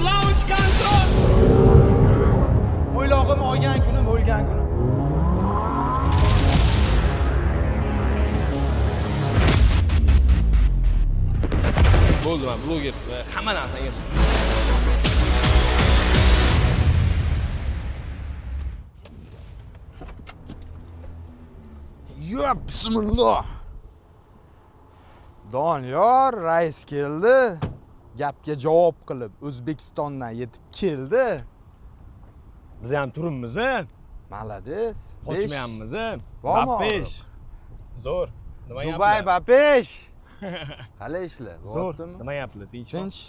launch control. O'ylog'im olgan kunim o'lgan kunim. Bo'ldi, men blogersiz, hamma narsani yersiz. Yo, bismillah. Doniyor rais keldi. Gapga javob qilib O'zbekistondan yetib keldi. Biz ham turibmiz, Malades. qochmayapmiz. Bormi? Bapesh. Zo'r. Nima yapti? Dubay Bapesh. Qalay ishlar? Zo'r. Bo'ptimi? Nima yapti? Tinchmi? Tinch.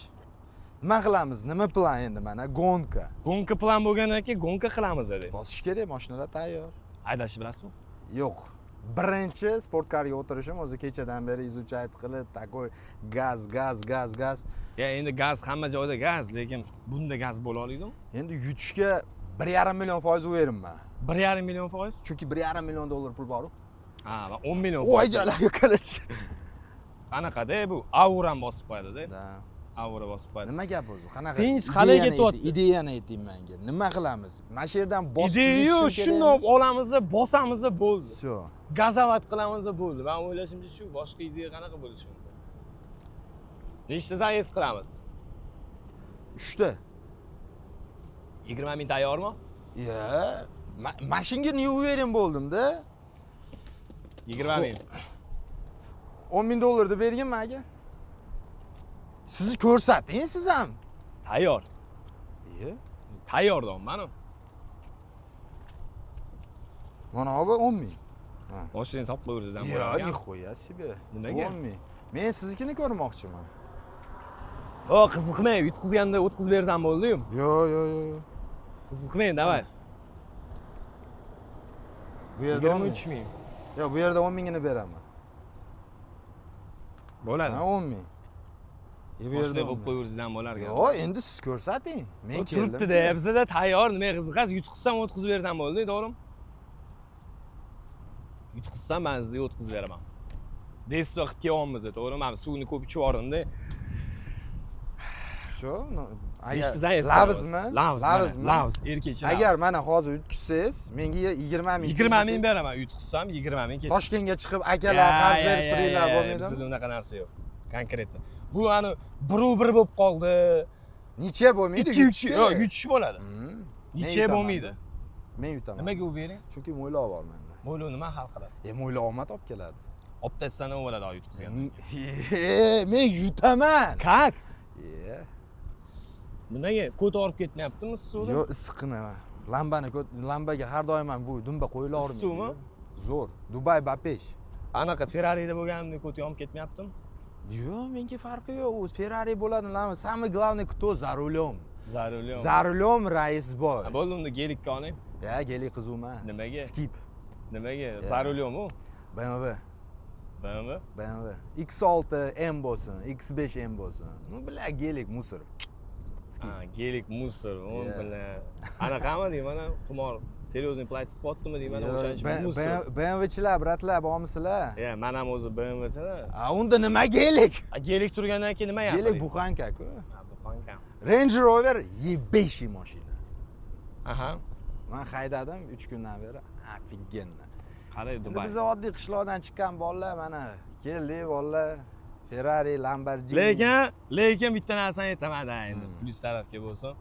Nima qilamiz? Nima plan endi mana? Gonka. Gonka plan bo'lgandan keyin gonka qilamiz dedi. Bosish kerak, mashinalar tayyor. Haydashni bilasizmi? Yo'q. Birinchi sportkarga o'tirishim o'zi kechadan beri izuchayt qilib, takoy gaz. Ya endi gaz hamma joyda gaz, lekin bunda gaz bo'la oladimi? Endi yutishga 1,5 million foiz o'yrimman. 1,5 million foiz? Chunki 1,5 million dollar pul bor-ku. Ha, va 10 million. Voy jalaga qarash. Qanaqa-da bu? Auram bosib qo'yadi-da. Da. Aura bosib qo'yadi. Nima gap o'zi? Qanaqa? Tinch, qalay ketyapti? Ideyani ayting menga. Nima qilamiz? Mana shu yerdan bosib Ideya shuni olamiz, bosamiz bo'ldi. Shu. Gazavat qilamiz bo'ldi. Men o'ylashimcha shu, boshqa ideya qanaqa bo'lishi mumkin? Nechta zayiz qilamiz? 3 ta. 20 ming tayyormi? Ya, mashinani yuvib bo'ldim-da. 20 ming. 10 ming dollar deb bergan menga. Sizni ko'rsating siz ham. Tayyor. Iye. Tayyordim men. Mana bu 10 ming. Mashina sotib qo'yursiz ham Ya, bo'ladi. nixoya себе. Nimaga? 10 ming. Men siznikini ko'rmoqchiman. O, qiziqmay, yutqizganda o'tkazib bersam bo'ldi-yu. Yo. Qiziqmay, davay. Bu yerda 23 ming. Yo, bu yerda 10 mingini beraman. Bo'ladi. Ha, 10 ming. Bu yerda qo'yib qo'yursiz ham bo'lar ekan. Yo, endi siz ko'rsating. Men keldim. Turibdi-da, bizda tayyor, nima qiziqasiz, yutqizsam o'tkazib bersam bo'ldi, to'g'rimi? Yutqizsam men sizga o'tkazib beraman. Desiz vaqt kelyapmiz, to'g'rimi? Men suvni ko'p ichib yubordim-da. Shu, lavzmi? Lavzmi? Lavz, erkakcha. Agar mana hozir yutkizsangiz, menga 20 ming. 20 ming beraman, yutqizsam 20 ming ketadi. Toshkentga chiqib akalar qarz berib turinglar bo'lmaydimi? Bizda unaqa narsa yo'q. Konkretno. Bu ani bir bo'lib qoldi. Necha bo'lmaydi? 2-3, yo'q, yutish bo'ladi. Necha bo'lmaydi. Men yutaman. Nimaga u bering? Chunki mo'ylov bor menda. Mo'ylov nima hal qiladi? Mo'ylov omad olib keladi. Olib tashsana u bo'ladi yutqizgan. Men yutaman. Qaq. Ye. Nimaga ko'tarib ketmayaptimi suvni? Yo'q, issiqni. Lambaga har doim ham bu dumba qo'yilavermaydi. Suvmi? Zo'r. Dubay Bapesh. Anaqa Ferrari'da bo'lganimda ko't yonib ketmayaptimi? Yo'q, menga farqi yo'q. U Ferrari bo'ladi, самый главный кто за рулем. За рулем rais boy. Bo'ldi, unda gelikka oling. Ya, gelik qiz emas. Nimaga? Skip. Nimaga? Za rulem u. BMW. X6 M bo'lsin, X5 M bo'lsin. Nu bilan gelik musor. Ha, gelik musor, o'n bilan. Anaqami deyman, mana qumor, seriozniy plastik qotdimi deyman, o'shancha musor. BMWchilar, bratlar, bormisizlar? Ya, men ham o'zi BMWchilar. Unda nima gelik? Gelik turgandan keyin nima yapadi? Gelik buxanka-ku. Ha, buxanka. Range Rover E5 mashina. Aha. Men haydadim 3 kundan beri. Офигенно. Qarang, Dubay. Biz oddiy qishloqdan chiqqan bolalar mana keldik bolalar. Ferrari, Lamborghini. Lekin bitta narsani aytaman endi. Plyus tarafga bo'lsin.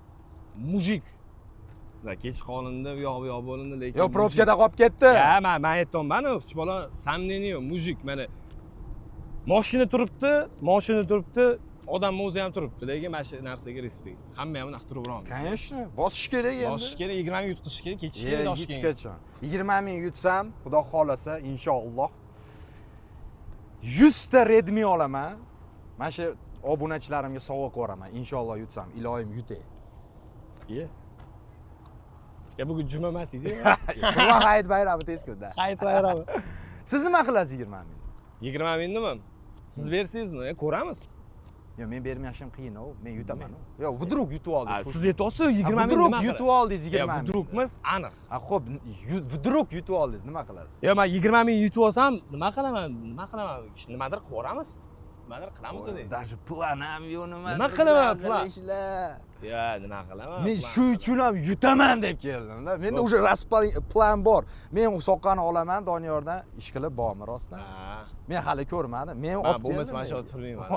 Mujik. Kech qolindi, u yoq bo'lindi, lekin Yo, probkada qolib ketdi. Ya, men aytdim, uch bola samneniyo, mujik, mana mashina turibdi, odam o'zi ham turibdi, lekin mana shu narsaga respekt. Hamma ham naqtirib uramiz. Конечно, bosish kerak endi. Bosish kerak, 20 ming yutqizish kerak, ketish kerak Toshkentga. Hechgacha. 20 ming yutsam, Xudo xolasa, inshaalloh 100 ta Redmi olaman. Mana shu obunachilarimga sovg'a qo'raman. Inshaalloh yutsam, iloyim yutay. Ye. Ya bugun juma emas edi. Qurban hayit bayrami tez kunda. Hayit bayrami. Siz nima qilasiz 20 ming? 20 mingmi? Siz bersizmi? Ko'ramiz. Yo, men bermashim qiyin, men yutaman. Yo, vudruk yutib oldingiz. Siz aytasiz 20 ming. Vudruk yutib oldingiz 20 ming. Vudrukmiz aniq. Xo'p, vudruk yutib oldingiz, nima qilasiz? Yo, men 20 ming yutib olsam, nima qilaman? Nimadir ko'ramiz. nimadir qilamiz deydi. Даже plan ham yo'q nima. Nima qilaman plan? Ya, nima qilaman? Men shu uchun ham yutaman deb keldim-da. Menda o'sha plan bor. Men soqqani olaman Doniyordan ish qilib bormi rostdan? Ha. Men hali ko'rmadim. Men olib keldim. Bo'lmasa mana shu turmayman.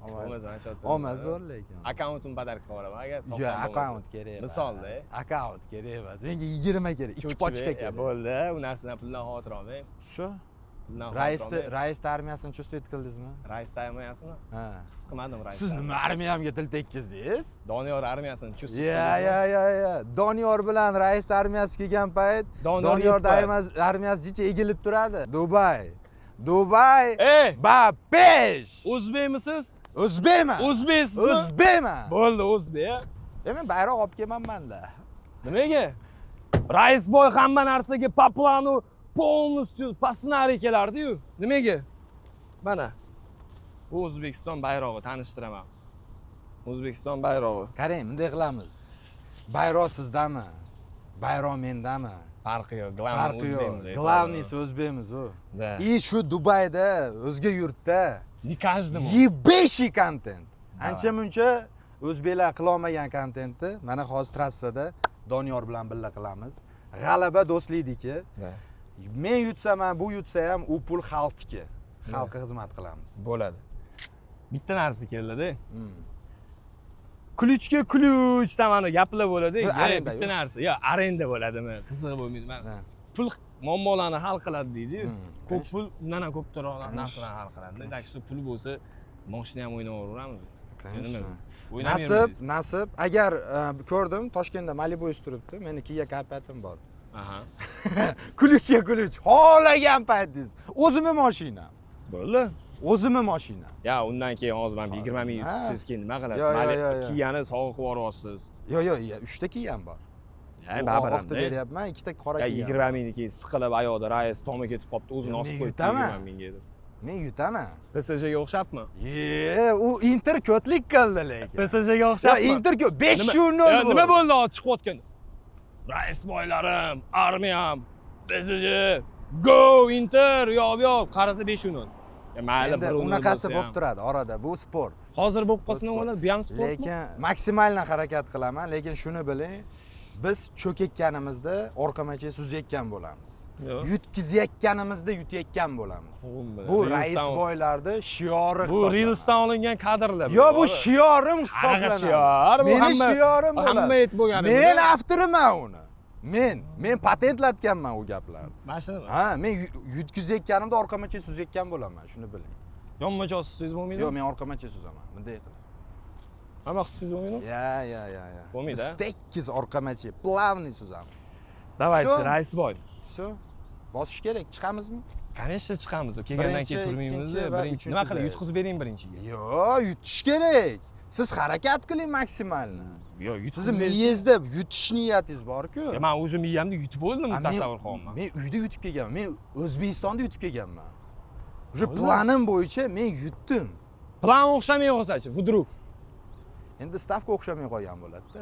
Bo'lmasa mana shu Omad zo'r lekin. Akkauntim badarka qilaman agar Yo'q, akkaunt kerak emas. Misolda. Akkaunt kerak emas. Menga 20 kerak, 2 pochka kerak. Bo'ldi, u narsadan puldan xavotir olmang. Shu. Rais armiyasini chustayt qildingizmi? Rais armiyasini? Ha. His qilmadim rais. Siz nima armiyamga til tekkizdingiz? Doniyor armiyasini chustayt Ya. Doniyor bilan rais armiyasi kelgan payt Doniyor armiyasi jicha egilib turadi. Dubay. Ey! Bapesh! O'zbekmisiz? O'zbekman. O'zbeksizmi? O'zbekman. Bo'ldi, o'zbek. Men bayroq olib kelmanman-da. Nimaga? Raisboy hamma narsaga по плану полностью по сценарию kelardi-yu. Nimaga? Mana. Bu O'zbekiston bayrog'i tanishtiraman. O'zbekiston bayrog'i. Qarang, bunday qilamiz. Bayroq sizdami? Bayroq mendami? Farqi yo'q. Главныйsi o'zbekmiz u. Da. И shu Dubayda, o'zga yurtda Не каждому. Ебейший kontent. Ancha-muncha o'zbeklar qila olmagan kontentni mana hozir trassada Doniyor bilan birga qilamiz. G'alaba do'stlikniki. Men yutsam ham, bu yutsa ham u pul xalqniki. Xalqqa xizmat qilamiz. Bo'ladi. Bitta narsa keldi-da. Ключga ключ tamani gaplar bo'ladi. Bitta narsa. Yo, arenda bo'ladimi? Qiziq bo'lmaydi. Pul muammolarni hal qiladi deydi-yu. Ko'p pul undan ham ko'proq narsalarni hal qiladi. Demak, shu pul bo'lsa, mashina ham o'ynayveramiz. Nasib. Agar ko'rdim, Toshkentda Malibu turibdi. Meni Kia Kapatim bor. Aha. Ключga ключ. Xohlagan paytingiz. O'zimning mashinam. Bo'ldi. O'zimning mashinam. Ya, undan keyin hozir men 20 ming siz keyin nima qilasiz? Kiyani sog'ib yuboryapsiz. Yo'q, 3 ta Kiyam bor. Baribir olib beryapman, 2 ta qora Kiyam. 20 mingni siqilib ayoqda rais Toma ketib qolibdi, o'zini osib qo'yibdi 20 mingga deb. Men yutaman. PSJga o'xshabmi? U Inter ko'tlik qildi lekin. PSJga o'xshabmi? Inter 5-0. Nima bo'ldi hozir chiqayotganda? Rais boylarim, armiyam, PSG, go Inter, yo'q, qarasa 5-0. Mayli, endi unaqasi bo'lib turadi orada, bu sport. Hozir bo'lib qolsa nima bo'ladi? Bu ham sportmi? Lekin maksimalni harakat qilaman, lekin shuni biling, biz cho'kayotganimizda orqamacha suzayotgan bo'lamiz. Yutkizayotganimizda yutayotgan bo'lamiz. Bu rais boylarning shiori hisoblanadi. Bu Reelsdan olingan kadrlar. Yo'q, bu shiorim hisoblanadi. Meni shiorim bo'ladi. Hamma aytib bo'lgan. Men avtoriman uni. Men patentlatganman u gaplarni. Mana shunimi? Ha, men yutkizayotganimda orqamacha suzayotgan bo'laman, shuni biling. Yonmacha siz bo'lmaydi? Yo'q, men orqamacha suzaman. Bunday qilib. Hamma siz bo'lmaydimi? Ya. Bo'lmaydi. Tekkiz orqamacha, plavniy suzamiz. Давайте, rais boy. Все. Bosish kerak, chiqamizmi? Конечно, chiqamiz. Kelgandan keyin turmaymiz. Birinchi nima qilib yutqizib bering birinchiga? Yo'q, yutish kerak. Siz harakat qiling maksimalni. Yo'q, yutib. Sizni miyangizda yutish niyatingiz bor-ku. Men o'sha miyamda yutib bo'ldim, tasavvur qilaman. Men uyda yutib kelganman. Men O'zbekistonda yutib kelganman. O'sha planim bo'yicha men yutdim. Plan o'xshamay qolsa-chi, vdруг. Endi stavka o'xshamay qolgan bo'ladi-da.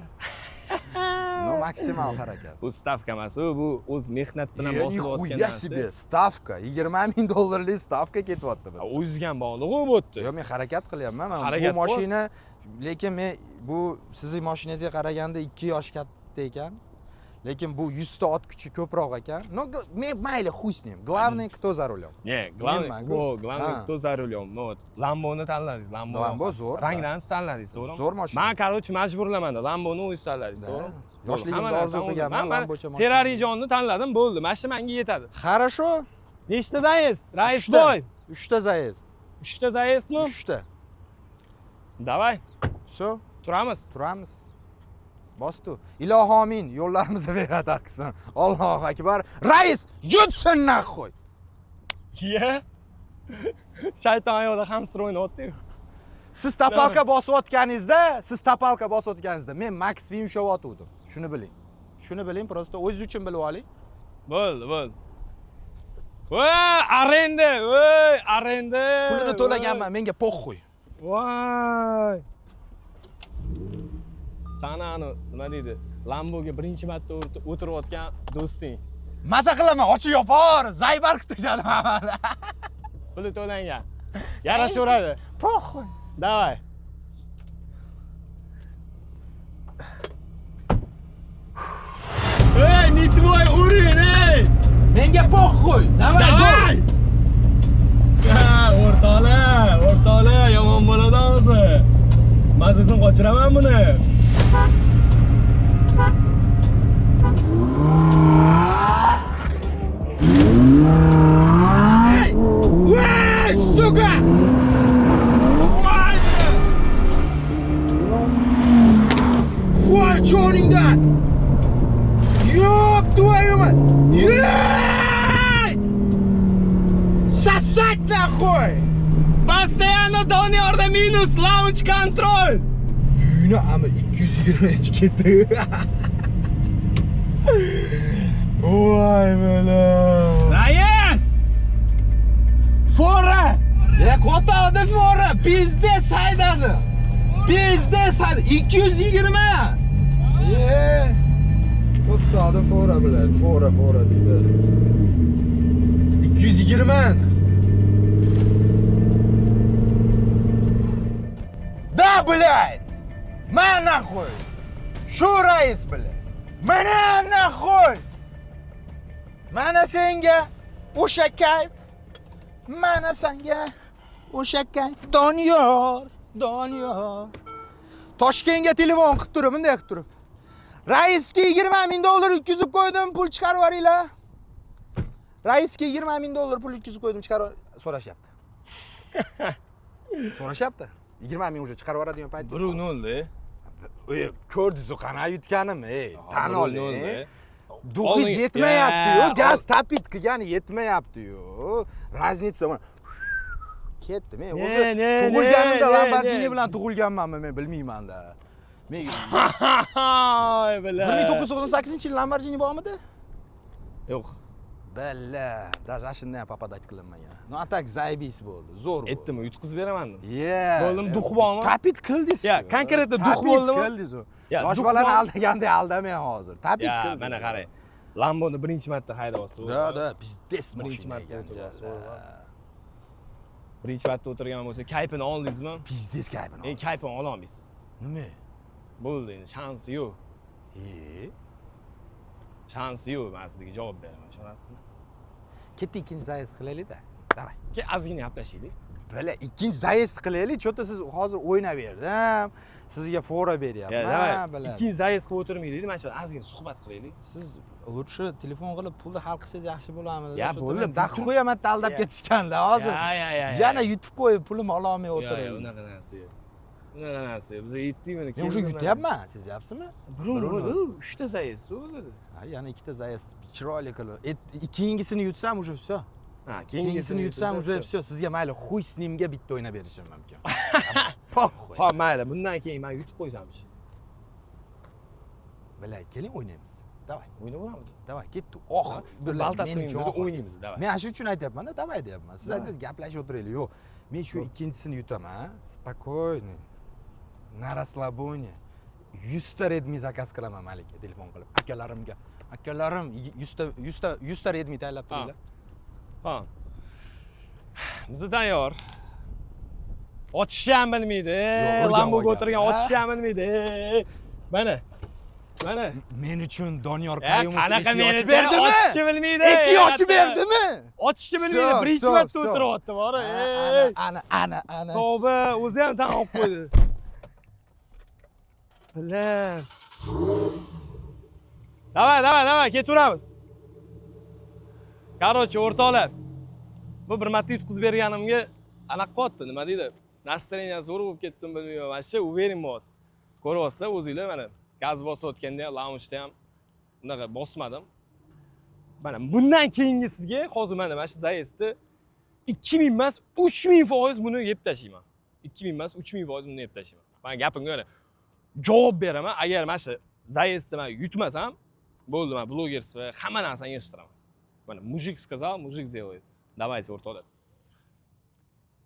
No maksimal harakat. Bu stavka emas, bu o'z mehnat bilan bosib o'tgan narsa. Stavka, $20 ming stavka ketyapti bu. O'zgan bog'liq-ku bu yerda. Yo'q, men harakat qilyapman. Bu mashina, lekin men bu sizning mashinangizga qaraganda 2 yosh katta ekan. Lekin bu 100 ta ot kuchi ko'proq ekan. No, men mayli, xuy с ним. Главное, кто за рулем. Главное, кто за рулем. Вот. Lamboni tanladingiz, Lambo zo'r. Rangdan tanladingiz, to'g'rimi? Zo'r mashina. Men, короче, majburlaman. Lamboni o'zingiz tanladingiz, to'g'rimi? Yoshligimda orzu qilganman Lambocha mashina. Ferrari-jonni tanladim, bo'ldi. Mana shu menga yetadi. Хорошо. Nechta zayiz? Rais boy. 3 ta zayiz. 3 ta zayizmi? 3 ta. Давай. Все. Turamiz. Bostu. Ilohi amin. Yo'llarimizni bexatar qilsin. Allohu akbar. Rais yutsin naxoy. Ye. Shayton ayoqda hamster o'ynayapti-ku. Siz tapalka bosayotganingizda, men Max yumshatayotgandim. Shuni biling, просто o'zingiz uchun bilib oling. Bo'ldi. Arenda. Pulini to'laganman, menga po'xuy. Voy. Sanani nima deydi? Lamboga birinchi marta o'tirayotgan do'sting. Maza qilaman, ochib yopar, zaybar kutishadi hamma. Puli to'langan. Yarashaveradi. Похуй. Давай. Ey, nitvoy urin, ey! Menga похуй. Давай. O'rtoqlar, yomon bo'ladi hozir. Mazasini qochiraman buni. Ey, suka! Voy joningdan! Yo'q, duayman. Yey! Sassak nahvoy! Постоянно Doniyorda minus launch control. Uyni ama 220 ketdi. Voy bola. Rais! Fora! Ya qo'tog'da fora, biznes haydadi. Biznes haydadi 220. Qo'tog'da fora biladi, fora deydi. 220. Да, блядь! Man нахуй! Shu rais biladi. Mana nahvoy! Mana senga o'sha kayf. Mana senga o'sha kayf. Doniyor. Toshkentga telefon qilib turib, bunday qilib turib. Raisga 20 ming dollar o'tkazib qo'ydim, pul chiqarib yuboringlar. Raisga 20 ming dollar pul o'tkazib qo'ydim, chiqarib so'rashyapti. So'rashyapti. 20 ming уже chiqarib yuboradigan payt. 1-0. Ko'rdingiz-ku qana yutganim, tan oling. 1-0. Duxingiz yetmayapti-yu, gaz tapit qilgani yetmayapti-yu. Raznica mana ketdi. Men o'zi tug'ilganimda Lamborghini bilan tug'ilganmanmi, men bilmayman-da. Men Ay, bala. 1998-yil Lamborghini bormidi? Yo'q. Balla, даже shundan papadayt qilinmagan. No atak zaybis bo'ldi, zo'r bo'ldi. Aytdim, yutqizib beraman. Bo'ldim, dux bormi? Tapit qildingiz. Ya, konkretda dux bo'ldimi? Qildingiz. Ya, Boshqalarni aldaganda aldamang hozir. Tapit qildingiz. Mana qarang. Lamboni birinchi marta haydayapsiz. Da, biznes birinchi marta mashina. o'tiribsiz. Birinchi marta o'tirgan bo'lsa, kaypini oldingizmi? Biznes kaypini. Kaypini ololmaysiz. Nima? Bo'ldi, endi shansi yo'q. Shansi yo'q, men sizga javob beraman, ishonasizmi? Ketdi ikkinchi zaezd qilaylik-da. Davay. Ozgina gaplashaylik. Bala, ikkinchi zaezd qilaylik. Cho'ta siz hozir o'ynaverdim. Sizga fora beryapman, bala. Ikkinchi zaezd qilib o'tirmaylik, mana shu ozgina suhbat qilaylik. Siz lutshi telefon qilib pulni hal qilsangiz yaxshi bo'larmidi? Ya, bo'ldi. Daqiqo'ya marta aldab ketishganda hozir. Yana yutib qo'yib, pulimni ololmay o'tiraylik. Yo'q, unaqa narsa yo'q. Unaqa narsa yo'q. Biz yetdikmi? Men o'sha yutyapman, siz yapsizmi? Bo'ldi, 3 ta zaezd o'zida. Ha, yana 2 ta zaezd chiroyli qilib. Keyingisini yutsam уже всё. Ha, Keyingisini yutsam уже всё. Sizga mayli xuy snimga bitta o'ynab berishim mumkin. Poxuy. Xo'p, mayli, bundan keyin men yutib qo'ysamchi. Bilay, keling o'ynaymiz. Davay. O'ynaveramiz. Davay, ketdi. Baltat o'ynaymiz, davay. Men shu uchun aytyapman-da, davay deyapman. Siz aytasiz, gaplashib o'tiraylik. Yo'q. Men shu ikkinchisini yutaman, спокойно. Na расслабоне. 100 ta Redmi zakaz qilaman malika telefon qilib. Akalarim 100 ta Redmi tayyorlab turinglar. Ha. Biz tayyor. Ochishni ham bilmaydi. Lamboga o'tirgan ochishni ham bilmaydi. Mana. Men uchun Doniyor Qayumov qanaqa eshik men ochib berdimi? Ochishni bilmaydi. Eshik ochib berdimi? Ochishni bilmaydi. Birinchi marta o'tiryapti, bora. Ana. Tavba, o'zi ham tan olib qo'ydi. Bilan. Davay, ketaveramiz. Короче, o'rtoqlar. Bu bir marta yutqizib berganimga anaqa qilyapti, nima deydi? Настроение zo'r bo'lib ketdim, bilmayman. Mana shu uvering bo'lyapti. Ko'ryapsiz, o'zingizlar mana gaz bosayotganda ham, launchda ham unaqa bosmadim. Mana bundan keyingi sizga hozir mana shu zayezdni 2000 emas, 3000% buni yeb tashlayman. 2000 emas, 3000% buni yeb tashlayman. Men gapimga mana javob beraman. Agar mana shu zayezdni men yutmasam, bo'ldi, men bloger sifatida hamma narsani yig'ishtiraman. Mana mujik сказал, mujik сделает. Давайте, o'rtoqlar.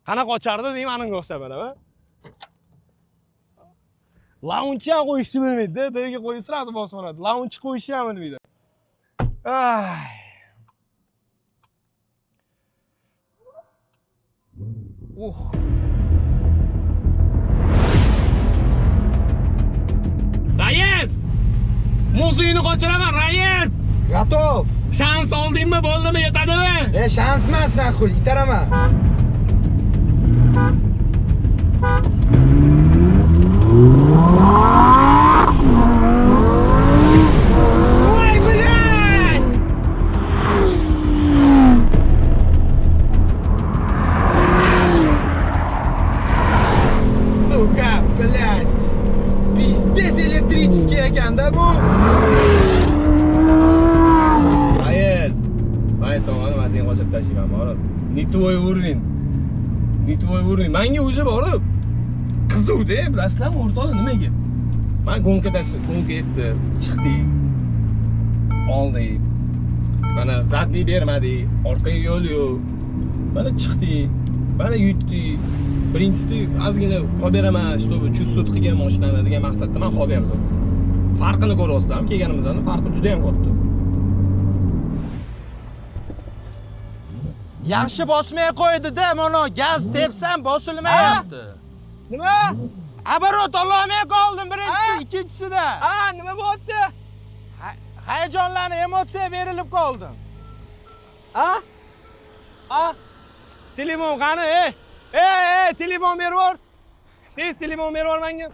Qanaqa ochardi deyman, aniga o'xshab mana. Launch ham qo'yishni bilmaydi, tagiga qo'yib sirasi bosib oladi. Launch qo'yishni ham bilmaydi. Ay. Rais! Muzeyni qochiraman, rais! Готов. Shans oldingmi, bo'ldimi, yetadimi? Shans emas, naxuy, itaraman. Voy, блядь! Suka, блядь! Пиздец электрический ekan-da bu. Rais! Voy, tomoni mazin qochib tashlayman, borib. Не твой уровень. Не твой уровень. Menga o'sha borib. Qizuvda, bilasizlarmi, o'rtoqlar nimaga? Men gonka etdi, chiqdi. Oldi. Mana zadniy bermadi, orqaga yo'l yo'q. Mana chiqdi. Mana yutdi. Birinchisi ozgina qolib beraman, чтобы чувствовать qilgan mashinani degan maqsadda men qolib berdim. Farqini ko'ryapsizlarmi? Kelganimizdan farqi juda ham katta. Yaxshi bosmay qo'ydi-da, mana gaz tepsam bosilmayapti. Nima? Оборот ololmay qoldim birinchisi, ikkinchisida. Nima bo'pti? Hayajonlanib, emotsiya berilib qoldim. Telefon qani, telefon berib yubor. Tez telefon berib yubor menga.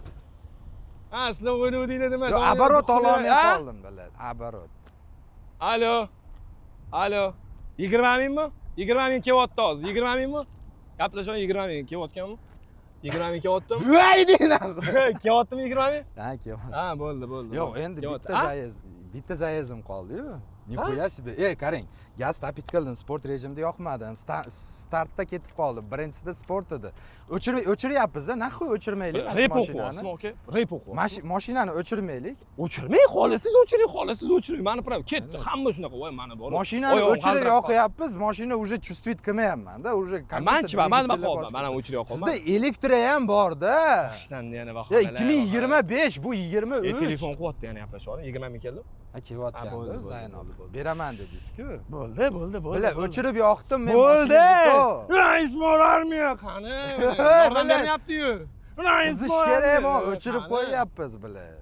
Sizlar o'ynayotdinglar nima? Оборот ololmay qoldim, biladi. Оборот. Alo. 20 mingmi? 20 ming kelyapti hozir. 20 mingmi? Gaplashaman, 20 ming kelyaptganmi? 20 ming kelyaptimi? Voydinglar. Kelyaptimi 20 ming? Kelyapti. Bo'ldi. Yo'q, endi bitta zayezim qoldi-yu. Nikoya себе. Qarang, gaz tapitkaladim, sport rejimida yoqmadi. Startda ketib qoldi. Birinchisida sport edi. O'chiryapmiz-da, naxuy o'chirmaylik mashinani. Mashinani o'chirmaylik. O'chirmang, xohlasangiz o'chiring, Mani prav ketdi. Hamma shunaqa, voy mana bor. Mashinani o'chirib yoqyapmiz. Mashina уже чувствовать qilmayapman-da, уже man nima qoldi? Mana o'chirib yoqaman. Sizda elektri ham bor-da. Ishlandi yana bahonalar. 2025, bu 23. Telefon qilyapti yana gaplashyapti. 20 ming keldi. Kelyapti, Zaynab. Beraman dedingiz-ku. Bo'ldi. Bilar o'chirib yoqdim men Bo'ldi. Rais armiya qani? Yordam beryapti-yu. Siz kerak, o'chirib qo'yapmiz bilar.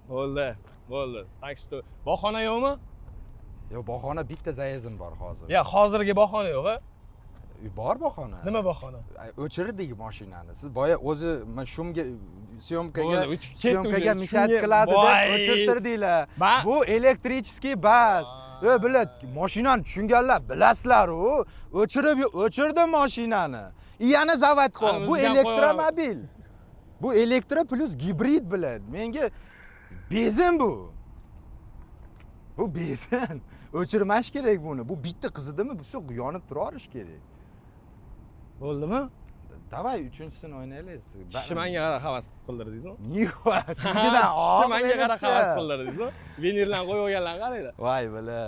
Bo'ldi. Tak что bahona yo'qmi? Yo'q, bahona bitta zayezim bor hozir. Hozirgi bahona yo'q-a? Bor bahona. Nima bahona? O'chirdik mashinani. Siz boya o'zi shumga syomkaga mishat qiladi deb o'chirtirdinglar. Bu elektrichskiy bas. Bilad, mashinani tushunganlar bilasizlar-ku. O'chirdim mashinani. Yana zavod qildim. Bu elektromobil. Bu elektro plus gibrid bilad. Menga bezin bu. Bu bezin. O'chirmash kerak buni. Bu bitta qizidimi, bu yonib turarish kerak. Bo'ldimi? Davay, uchinchisini o'ynaylik. Shimanga qarab havas qildirdingizmi? Niwa, sizgidan oq. Shimanga qarab havas qildirdingizmi? Venirlarni qo'yib olganlarni qaranglar. Voy, bila,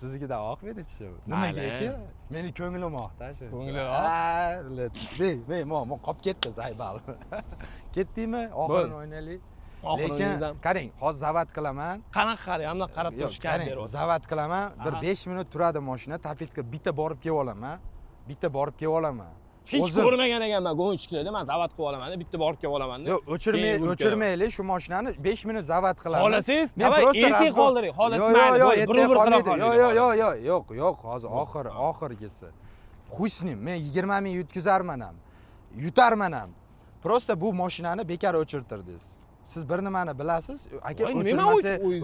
sizgidan oq berishdi. Nimaga aka? Meni ko'nglim oqda shu. Ko'ngli oq. Bey, mo qolib ketdi Zaybal. Ketdingmi? Oxirini o'ynaylik. Lekin qarang, hozir zavod qilaman. Qanaqa qarang, hamma qarab turishga beryapti. Zavod qilaman, bir 5 minut turadi mashina, tapitka bitta borib kelib olaman. Hech ko'rmagan ekanman gonchiliklarda, men zavod qilib olaman, bitta borib kelib olaman. Yo'q, o'chirmaylik shu mashinani 5 minut zavod qilaman. Xohlasangiz, erkin qoldiring. Yo'q, hozir oxirgisi. Xusnim, men 20 ming yutkazarman ham. Yutarman ham. Prosta bu mashinani bekor o'chirtirdingiz. Siz bir nimani bilasiz, aka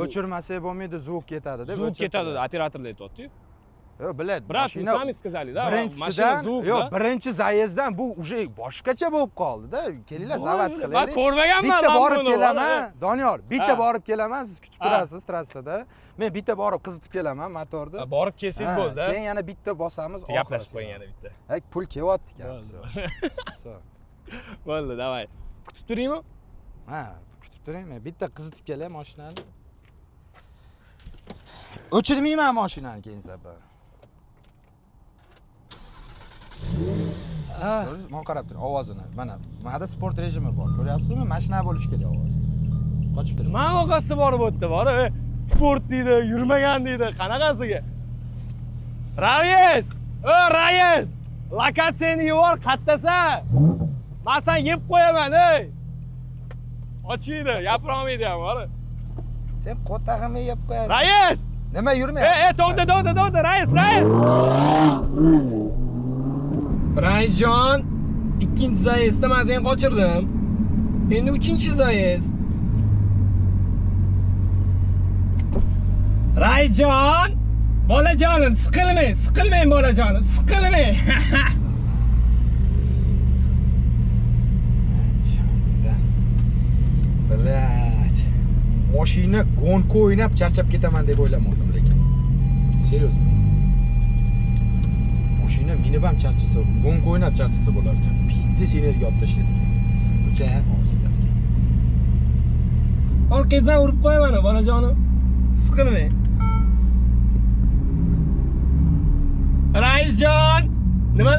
o'chirmasa bo'lmaydi, zvuk ketadi deb. Zvuk ketadi, operatorlar aytayapti-yu. Yo'q, biladi. Mashina sami сказали-da. Birinchi zayezddan bu уже boshqacha bo'lib qoldi-da. Kelinglar, zavod qilaylik. Men ko'rmaganman. Bitta borib kelaman, Doniyor, bitta borib kelaman, siz kutib turasiz trassada. Men bitta borib qizitib kelaman motorni. Borib kelsangiz bo'ldi. Keyin yana bitta bosamiz, gaplashib qo'ying yana bitta. Pul kelyapti ekan. Bo'ldi, davay. Kutib turingmi? Kutib turing, men bitta qizitib kelay mashinani. O'chirmayman mashinani keyin safar. Mana qarab turing ovozini. Mana sport rejimi bor. Ko'ryapsizmi? Mashina bo'lish kerak ovozi. Qochib turing. Men og'asi borib o'tdi, bor. Sport deydi, yurmagan deydi. Qanaqasiga? Rais! Rais! Lokatsiyani yubor, qattasa. Men sen yeb qo'yaman, ey. Ochiydi, gapirolmaydi ham, mana. Sen qotag'imni yeb qo'yasiz. Rais! Nima yurmayapti? To'xta, rais. Raisjon, ikkinchi zayezdda men seni qochirdim. Endi uchinchi zayezd. Raisjon, bolajonim, siqilmang bolajonim, siqilmang. Bilat. Mashina gonka o'ynab charchab ketaman deb o'ylamadim lekin. Seriozmi? Mashina minib ham charchasa, gonka o'ynab charchasa bo'larkan. Pizda energiya olib tashlaydi. O'cha orqasiga. Orqangizdan urib qo'yaman, bolajonim. Siqilmang. Raisjon, nima?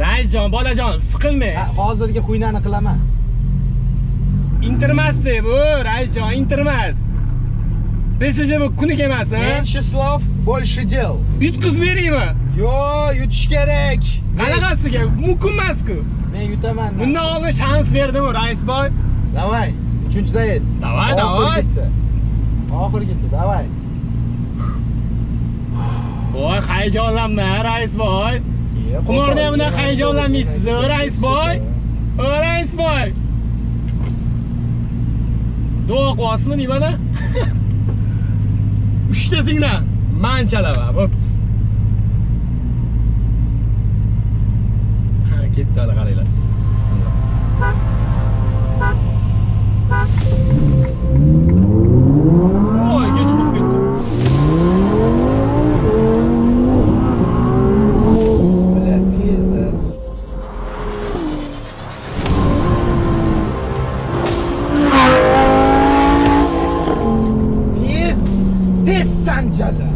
Raisjon, bolajonim, siqilmang. Hozirgi xuynani qilaman. Intermasdi bu, Raisjon, intermas. PSG bu kunik emas, ha? Menshi slov, больше дел. Yutqizib beraymi? Yo, yutish kerak. Qanaqasiga? Mumkin emas-ku. Men yutaman. Bundan oldin shans berdim, Raisboy. Davay, 3-zayez. Davay. Oxirgisi, davay. Voy, hayajonlanma, Raisboy. Qumorda ham bundan hayajonlanmaysiz, Raisboy. Raisboy. Duo qilasizmi, nimada? 3 tasingdan men chalaman, bo'pti. Ha, ketdi hali qaranglar. Bismillah. Voy, kech qolib ketdi. Bilat tezda. Tez sanjala.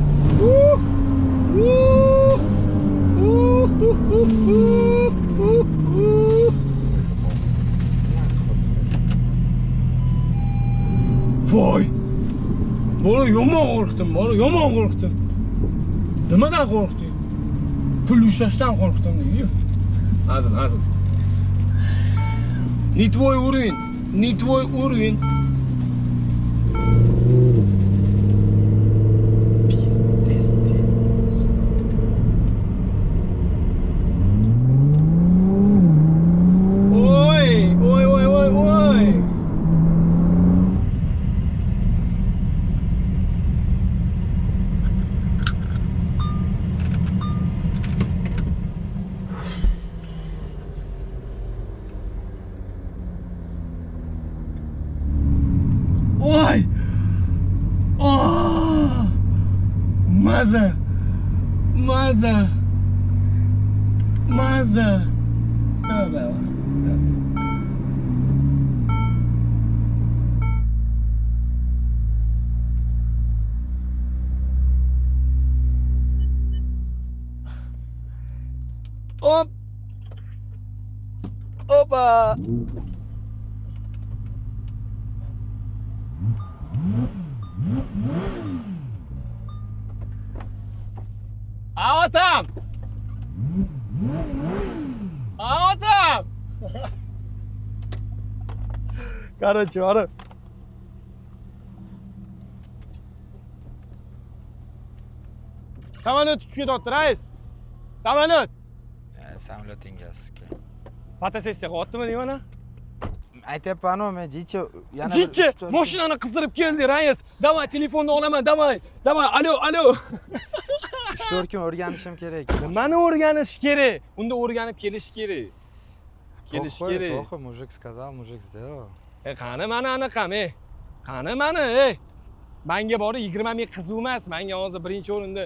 Voy! Bora yomon qo'rqdim. Nimadan qo'rqding? Pul ushlashdan qo'rqdim deydi-yu. Azil. Не твой уровень. Ой. Ой! Oh! Maza! Tövbe. Hop! Opa! Otam! Короче, ora. Samolyot uchib ketyapti, rais. Samolyot. Samolyotingizga. Fotosessiya qilyaptimi deyman? Aytyapman-ku, men jichi yana Jichi, mashinani qizdirib keldi, rais. Davay, telefonni olaman, davay. Alo. 3-4 kun o'rganishim kerak. Nimani o'rganish kerak? Unda o'rganib kelish kerak. To'xi, mujik сказал, mujik сделал. Qani mana aniqam, Qani mana, Menga bori 20 ming qizuv emas, menga hozir birinchi o'rinda.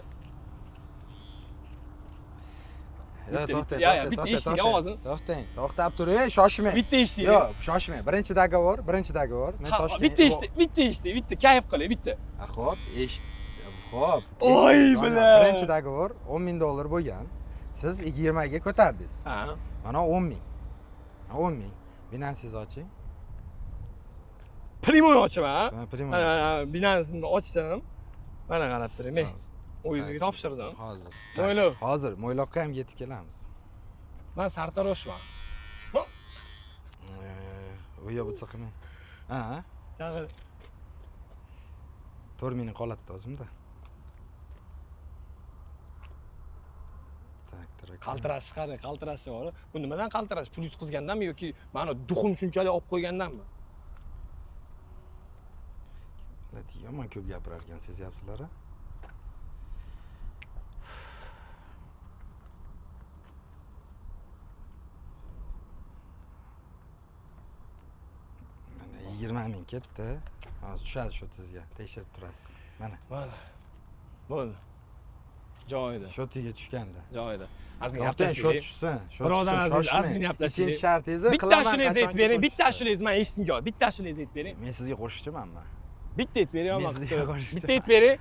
Bitta eshitdik ovozini. To'xtab turing, shoshmang. Bitta eshitdik. Yo'q, shoshmang. Birinchi dogovor. Men Toshkent. Bitta eshitdik, bitta kayf qilay, bitta. Xo'p, Xo'p. Oy bilan. Birinchi dogovor $10,000 bo'lgan. Siz 20 ga ko'tardingiz. Ha. Mana 10,000. 10,000. Binansiz oching. Primoy ochaman, Primoy. Binansini ochsam, mana qarab turing. o'zingizga topshirdim. Hozir. Mo'ylov. Hozir Mo'yloqqa ham yetib kelamiz. Men sartaroshman. U yo'q bo'lsa qilmang. Ha? Tag'in 4 minut qoladi o'zimda. qaltirash chiqadi, qaltirash bor. Bu nimadan qaltirash? Pul yutqizgandanmi yoki mana duxum shunchalik olib qo'ygandanmi? Yomon ko'p gapirar ekan, sezyapsizlar-a? Mana 20 ming ketdi. Hozir tushadi shu tizga. Tekshirib turasiz. Mana. Mana. Bo'ldi. Joyida. Shotiga tushganda. Joyida. Ozgina Shot gaplashaylik. tushsin. Birodar aziz, ozgina gaplashaylik. Ikkinchi shartingizni Bitta ashulangizni aytib bering, bitta ashulangizni men eshitdim joy. Bitta ashulangizni aytib bering. Men sizga qo'shiqchimanmi? Bitta aytib bering, Men sizga qo'shishim. bitta aytib bering.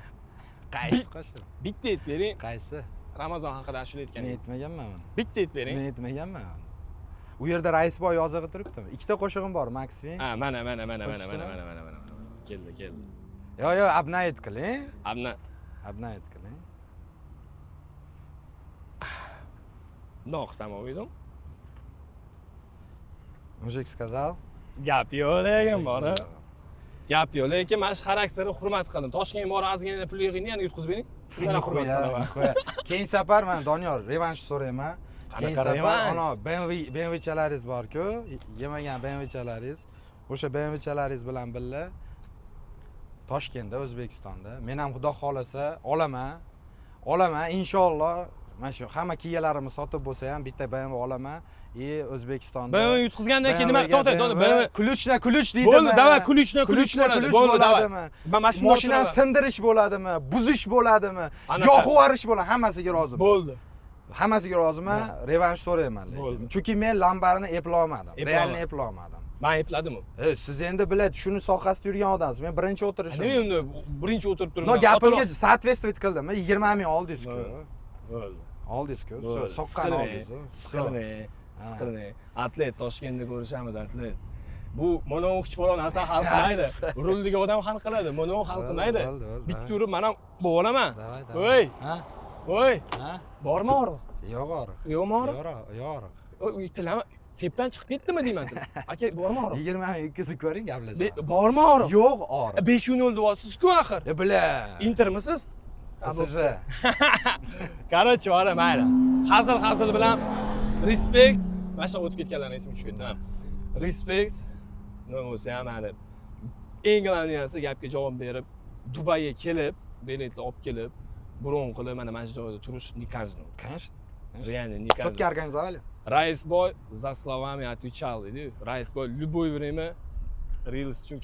Qaysi qo'shiq? Bitta aytib bering. Qaysi? Ramazon haqida ashula Men aytganingiz. aytmaganman. Bitta aytib bering. Men aytmaganman. U yerda Raisboy yozig'i turibdimi? Ikkita qo'shig'im bor, Maxim. Ha, mana. Keldi. Yo, abnayt qiling. Abnayt qiling. Bundoq qilsam olmaydim. Mujik сказал. Gap yo'q lekin bora. Gap yo'q lekin mana shu xarakterni hurmat qildim. Toshkentga borib ozgina pul yig'ingni, yana yutqizib bering. Yana hurmat qilaman. Keyingi safar men Doniyor revansh so'rayman. Keyingi safar ana BMWchalaringiz bor-ku, yemagan BMWchalaringiz. O'sha BMWchalaringiz bilan birga Toshkentda, O'zbekistonda men ham xudo xolasa olaman inshaalloh. Mana shu hamma kiyalarimni sotib bo'lsa ham bitta BMW olaman. O'zbekistonda. BMW yutqizgandan keyin nima? To'xta, BMW. Kuluch deydimi? Bo'ldi, davay kuluchni bo'ladimi? Men mashinani sindirish bo'ladimi? Buzish bo'ladimi? Yog' yuvarish bo'ladimi? Hammasiga roziman. Bo'ldi. Hammasiga roziman. Revansh so'rayman lekin. Chunki men Lambarni eplay olmadim. Realni eplay olmadim. Men epladim-ku. Siz endi biladi, shuni sohasida yurgan odamsiz. Men birinchi o'tirishim. Nima endi birinchi o'tirib turibman. No, gapimga sootветствовать qildim. 20 ming oldingiz-ku. Bo'ldi. Oldingiz-ku. Soqqan oldingiz. Siqilmang. Atlet Toshkentda ko'rishamiz, atlet. Bu mono'q polon asal hal qilmaydi. Rulliga odam hal qiladi, mono'q hal qilmaydi. Bitta urib mana bu olaman. Voy. Ha? Voy. Ha? Bormi og'riq? Yo'q og'riq. Yo'qmi og'riq? Yo'q. Tilama sepdan chiqib ketdimi deyman. Aka, bormi og'riq? 20 ming yetkazib ko'ring, gaplashamiz. Bormi og'riq? Yo'q og'riq. 5-0 deyapsiz-ku axir. Bila. Intermisiz? PSG. Короче, mana mayli. Hazil bilan respekt. Mana shu o'tib ketganlarning esimga tushib ketdi. Respekt. Nima bo'lsa ham hali eng glavniyasi gapga javob berib, Dubayga kelib, biletni olib kelib, bron qilib mana shu joyda turish никажно. Конечно. Реально никажно. Четко организовали. Raisboy за словами отвечал, dedi. Raisboy любое время Reels uchun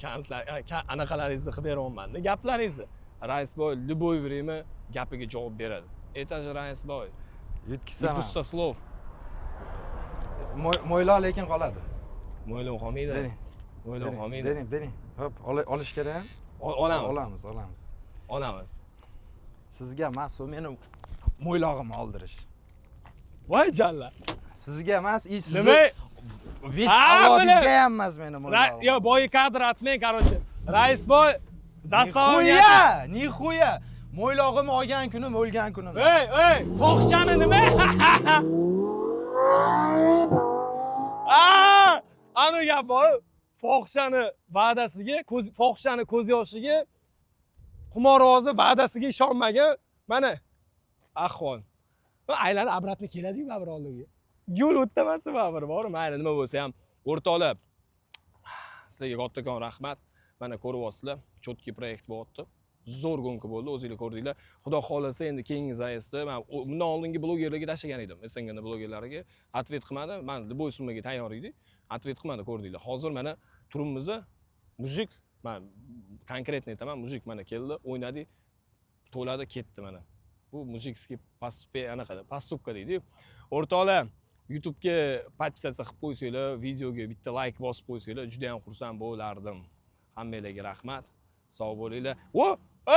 anaqalaringizni qilib beraman. Gaplaringizni. Raisboy любое время gapiga javob beradi. Это же Raisboy. Yutkizsam. Pusta slov. Mo'yloq lekin qoladi. Mo'ylov qolmaydi. Mo'ylov qolmaydi. Bering. Hop, olish kerak. Olamiz. Sizga mas'ul meni mo'ylog'imni oldirish. Voy jalla. Sizga emas, sizni Nima? Vest avodizga ham emas meni mo'ylog'im. Yo, boyi kadr atmang, короче. Raisboy zastavani. Nixuya. Mo'ylog'imni olgan kunim, o'lgan kunim. Ey, fohishani nima? Ana gap bor. Fohishani va'dasiga, fohishani ko'z yoshiga, qumorvozi va'dasiga ishonmagan mana ahvol. Aylanib obratni keladi-ku baribir oldiga. Yo'l o'tmasi baribir, bor, mayli nima bo'lsa ham o'rtoqlar. Sizlarga kattakon rahmat. Mana ko'ryapsizlar, cho'tki proyekt bo'lyapti. Zo'r g'onka bo'ldi, o'zingizlar ko'rdinglar. Xudo xolasa endi keyingi zayezdda men bundan oldingi blogerlarga tashlagan edim. SNGning blogerlariga atvet qilmadi. Men bo'ysunmaga tayyor edik. Atvet qilmadi, ko'rdinglar. Hozir mana turibmiz, mujik, men konkretni aytaman, mujik mana keldi, o'ynadi, to'ladi, ketdi mana. Bu mujikskiy postupka deydi. O'rtoqlar, YouTube'ga podpisatsiya qilib qo'ysanglar, videoga bitta like bosib qo'ysanglar, juda ham xursand bo'lardim. Hammanglarga rahmat. Sog' bo'linglar.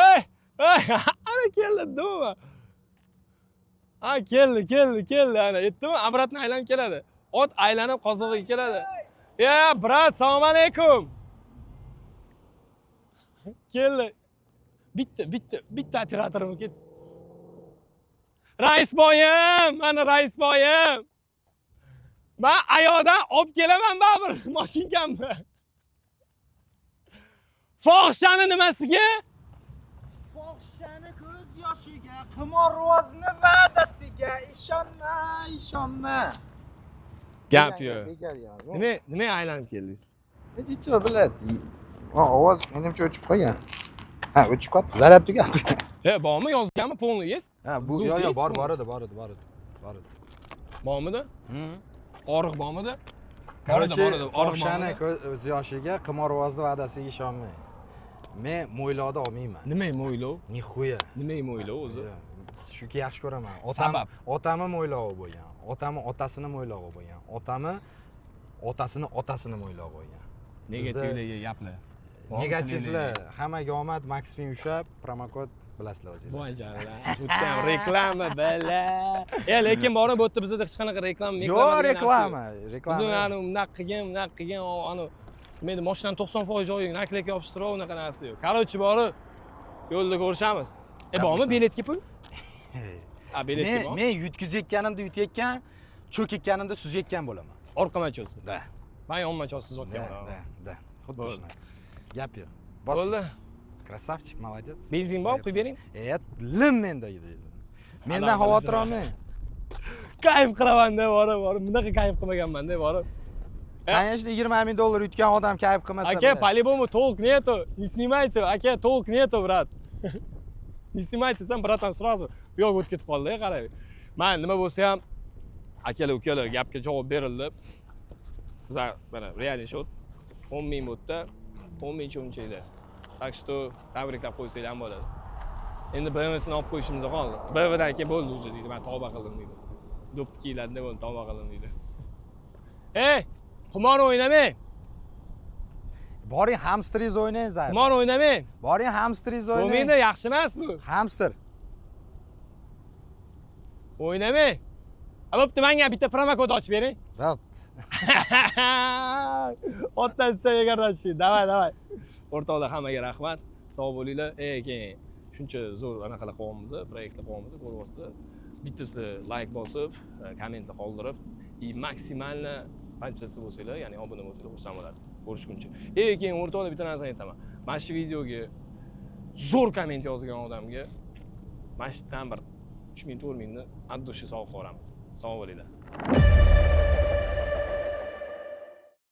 Ey! Ana keldi, nima? Ha, keldi. Ana, yetdimi? Obratni aylanib keladi. Ot aylanib qozig'iga keladi. Brat, assalomu alaykum. Keldi. Bitta operatorimiz ketdi. Raisboyim, mana raisboyim. Men ayoqdan olib kelaman baribir mashinkamni. Fohishani nimasiga? Fohishani ko'z yoshiga, qimorvozni va'dasiga ishonma. Gap yo'q. Nima aylanib keldingiz? Nechta biladi? Ovoz menimcha o'chib qolgan. Ha, o'chib qoldi. Zaryad tugadi. Bormi yozganmi polniy? Ha, bu yo'q, bor edi. Bormidi? Oriq bormidi? Короче, fohishani ko'z yoshiga, qimorvozni va'dasiga ishonmang. Men mo'ylovda olmayman. Nima mo'ylov? Nixuya. Nima mo'ylov o'zi? Shuki yaxshi ko'raman. Otamni mo'ylovi bo'lgan. Otamni otasini mo'ylovi bo'lgan. Otamni otasini mo'ylovi bo'lgan. Negativlarga gaplar. Negativlar, hammaga omad, Maxfin ushab, promokod bilasizlar o'zingizlar. Voy janlar. O'tgan reklama bala. Lekin borib bu yerda bizda hech qanaqa reklama yo'q, reklama. Biz unaqa qilgan, ani men mashinani 90% joyiga nakleyka yopishtirib, unaqa narsa yo'q. Короче, borib yo'lda ko'rishamiz. Bormi biletga pul? Ha, biletga bor. Men yutkazayotganimda yutayotgan, cho'kayotganimda suzayotgan bo'laman. Orqama cho'siz. Da. Men yonma cho'siz o'tganman. Da. Xuddi shunaqa. Gap yo'q. Bo'ldi. Krasavchik, молодец. Benzin bormi, quyib bering? Lim menda edi. Mendan xavotir olmang. Kayf qilaman-da, borib. Bunaqa kayf qilmaganman-da, borib. Конечно, 20 000 dollar yutgan odam kayf qilmasa. Aka, по-любому толк нету. Не снимайте, aka, толк нету, брат. Не снимайте, sen bratан сразу bu yoqqa o'tib ketib qoldi, qarang. Men nima bo'lsa ham akalar gapga javob berildi. Bizlar mana real shot 10 ming bo'ldi. 10 ming cho'nchakda. Так что tabriklab qo'ysanglar ham bo'ladi. Endi BMW'sini olib qo'yishimiz qoldi. BMW'dan keyin bo'ldi o'zi deydi. Men tavba qildim deydi. Do'p kiyiladi bo'ldi, tavba qildim deydi. Qumor o'ynamang. Boring hamsteringiz o'ynang, Zayr. Qumor o'ynamang. Boring hamsteringiz o'ynang. O'ynaydi, yaxshi emas bu. Hamster. O'ynamang. Bo'pti, menga bitta promokod ochib bering. Bo'pti. Otdan yegardashi. Davay. O'rtoqlar, hammaga rahmat. Sog' bo'linglar. Keyin shuncha zo'r anaqalar qilyapmiz, proyektlar qilyapmiz, ko'ryapsizlar. Bittasi like bosib, kommentlar qoldirib, maksimalni qanchasi bo'lsanglar, ya'ni obuna bo'lsanglar xursand bo'ladi. Ko'rishguncha. Keyin o'rtoqlar bitta narsani aytaman. Mana shu videoga zo'r komment yozgan odamga mana shu bir 3 ming 4 mingni addushi sovg'a qilamiz. Sog' bo'linglar.